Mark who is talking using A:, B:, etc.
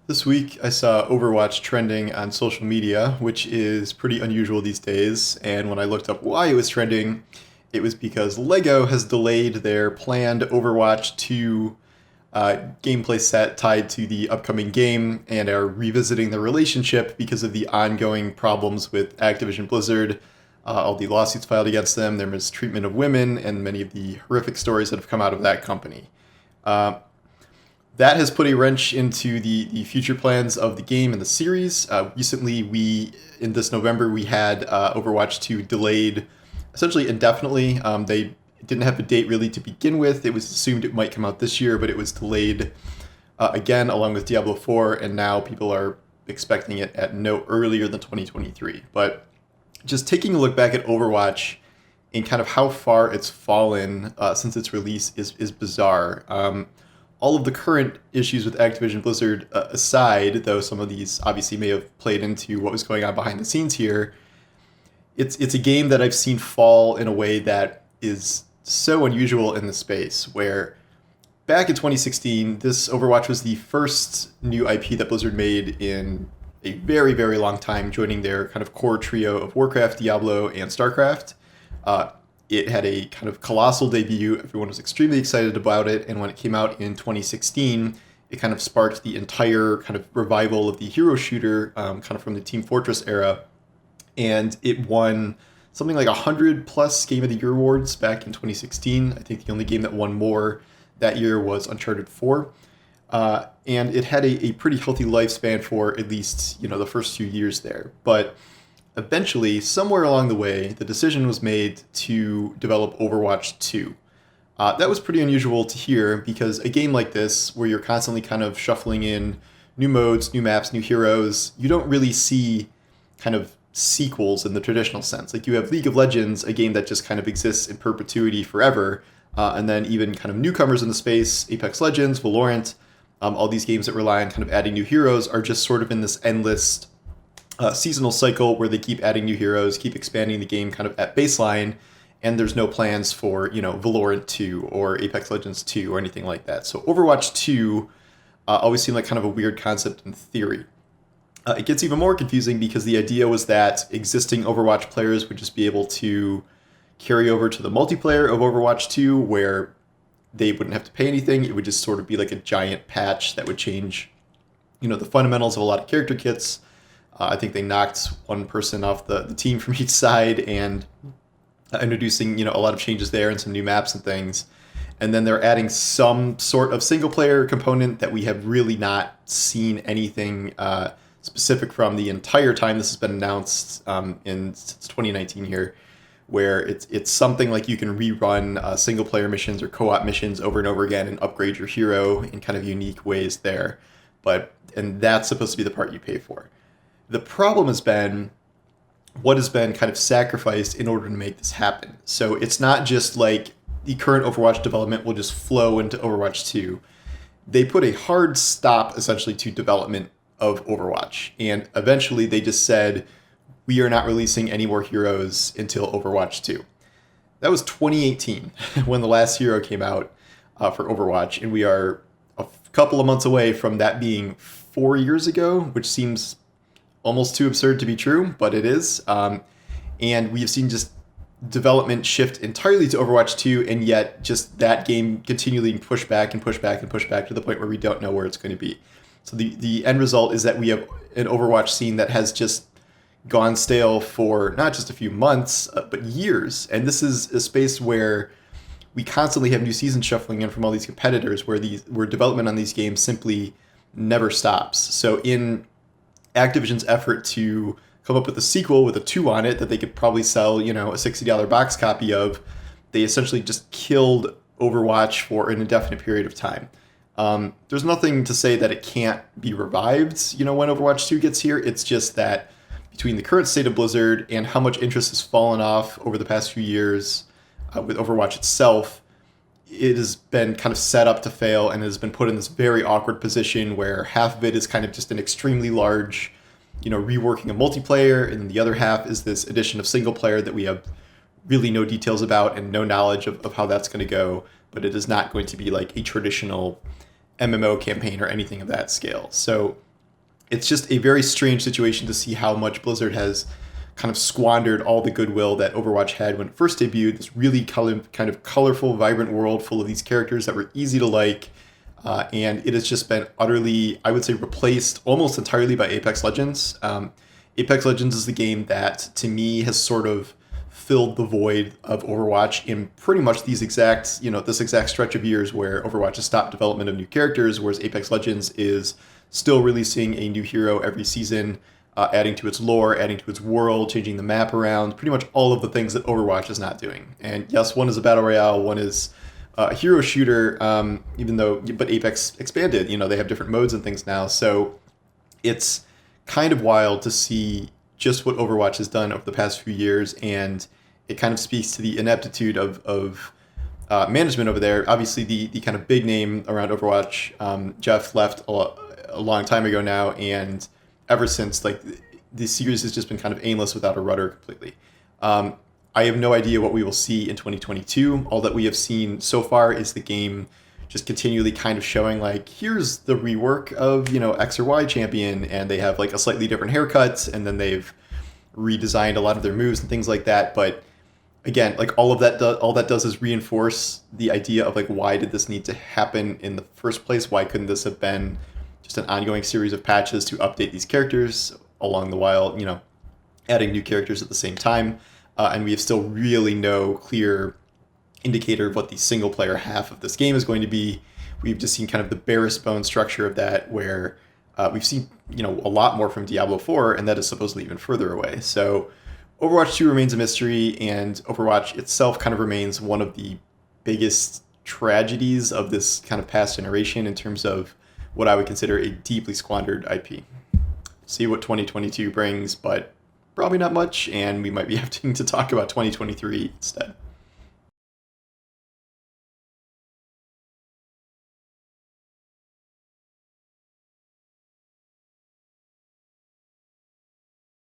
A: This week, I saw Overwatch trending on social media, which is pretty unusual these days. And when I looked up why it was trending, it was because LEGO has delayed their planned Overwatch 2 gameplay set tied to the upcoming game and are revisiting the relationship because of the ongoing problems with Activision Blizzard, all the lawsuits filed against them, their mistreatment of women, and many of the horrific stories that have come out of that company. Uh, that has put a wrench into the future plans of the game and the series. Recently, in this November, we had Overwatch 2 delayed essentially indefinitely. They didn't have a date really to begin with. It was assumed it might come out this year, but it was delayed again along with Diablo 4, and now people are expecting it at no earlier than 2023. But just taking a look back at Overwatch and kind of how far it's fallen since its release is bizarre. All of the current issues with Activision Blizzard aside, though some of these obviously may have played into what was going on behind the scenes here, it's a game that I've seen fall in a way that is so unusual in the space. Where back in 2016, this Overwatch was the first new IP that Blizzard made in a very, very long time, joining their kind of core trio of Warcraft, Diablo, and StarCraft. Uh, it had a kind of colossal debut. Everyone was extremely excited about it, and when it came out in 2016, it kind of sparked the entire kind of revival of the hero shooter, kind of from the Team Fortress era, and it won something like 100 plus Game of the Year awards back in 2016. I think the only game that won more that year was Uncharted 4. And it had a pretty healthy lifespan for at least the first few years there. But eventually, somewhere along the way, the decision was made to develop Overwatch 2. That was pretty unusual to hear because a game like this, where you're constantly kind of shuffling in new modes, new maps, new heroes, you don't really see kind of sequels in the traditional sense. Like you have League of Legends, a game that just kind of exists in perpetuity forever, and then even kind of newcomers in the space, Apex Legends, Valorant, all these games that rely on kind of adding new heroes are just sort of in this endless seasonal cycle where they keep adding new heroes, keep expanding the game kind of at baseline, and there's no plans for, Valorant 2 or Apex Legends 2 or anything like that. So Overwatch 2 always seemed like kind of a weird concept in theory. It gets even more confusing because the idea was that existing Overwatch players would just be able to carry over to the multiplayer of Overwatch 2, where they wouldn't have to pay anything. It would just sort of be like a giant patch that would change, the fundamentals of a lot of character kits. I think they knocked one person off the team from each side and introducing, a lot of changes there and some new maps and things. And then they're adding some sort of single player component that we have really not seen anything specific from the entire time this has been announced since 2019 here, where it's something like you can rerun single player missions or co-op missions over and over again and upgrade your hero in kind of unique ways there. And that's supposed to be the part you pay for. The problem has been what has been kind of sacrificed in order to make this happen. So it's not just like the current Overwatch development will just flow into Overwatch 2. They put a hard stop essentially to development of Overwatch. And eventually they just said, we are not releasing any more heroes until Overwatch 2. That was 2018 when the last hero came out for Overwatch. And we are a couple of months away from that being 4 years ago, which seems almost too absurd to be true, but it is. And we've seen just development shift entirely to Overwatch 2, and yet just that game continually push back and push back and push back to the point where we don't know where it's going to be. So the end result is that we have an Overwatch scene that has just gone stale for not just a few months, but years. And this is a space where we constantly have new seasons shuffling in from all these competitors, where development on these games simply never stops. So in Activision's effort to come up with a sequel with a 2 on it that they could probably sell, a $60 box copy of, they essentially just killed Overwatch for an indefinite period of time. There's nothing to say that it can't be revived, when Overwatch 2 gets here. It's just that between the current state of Blizzard and how much interest has fallen off over the past few years with Overwatch itself, it has been kind of set up to fail and has been put in this very awkward position where half of it is kind of just an extremely large, reworking of multiplayer, and the other half is this addition of single player that we have really no details about and no knowledge of how that's going to go, but it is not going to be like a traditional MMO campaign or anything of that scale. So it's just a very strange situation to see how much Blizzard has kind of squandered all the goodwill that Overwatch had when it first debuted. This really kind of colorful, vibrant world full of these characters that were easy to like. And it has just been utterly, I would say, replaced almost entirely by Apex Legends. Apex Legends is the game that, to me, has sort of filled the void of Overwatch in pretty much this exact stretch of years where Overwatch has stopped development of new characters, whereas Apex Legends is still releasing a new hero every season, adding to its lore, adding to its world, changing the map around, pretty much all of the things that Overwatch is not doing. And yes, one is a battle royale, one is a hero shooter, but Apex expanded. They have different modes and things now, so it's kind of wild to see just what Overwatch has done over the past few years, and it kind of speaks to the ineptitude of management over there. Obviously, the kind of big name around Overwatch, Jeff left a long time ago now, and ever since, like, the series has just been kind of aimless without a rudder completely. I have no idea what we will see in 2022. All that we have seen so far is the game just continually kind of showing, like, here's the rework of, X or Y champion, and they have like a slightly different haircut, and then they've redesigned a lot of their moves and things like that. But again, like, all that does is reinforce the idea of, like, why did this need to happen in the first place? Why couldn't this have been just an ongoing series of patches to update these characters along the while, adding new characters at the same time? And we have still really no clear indicator of what the single player half of this game is going to be. We've just seen kind of the barest bone structure of that, where we've seen, a lot more from Diablo 4, and that is supposedly even further away. So Overwatch 2 remains a mystery, and Overwatch itself kind of remains one of the biggest tragedies of this kind of past generation in terms of what I would consider a deeply squandered IP. See what 2022 brings, but probably not much, and we might be having to talk about 2023 instead.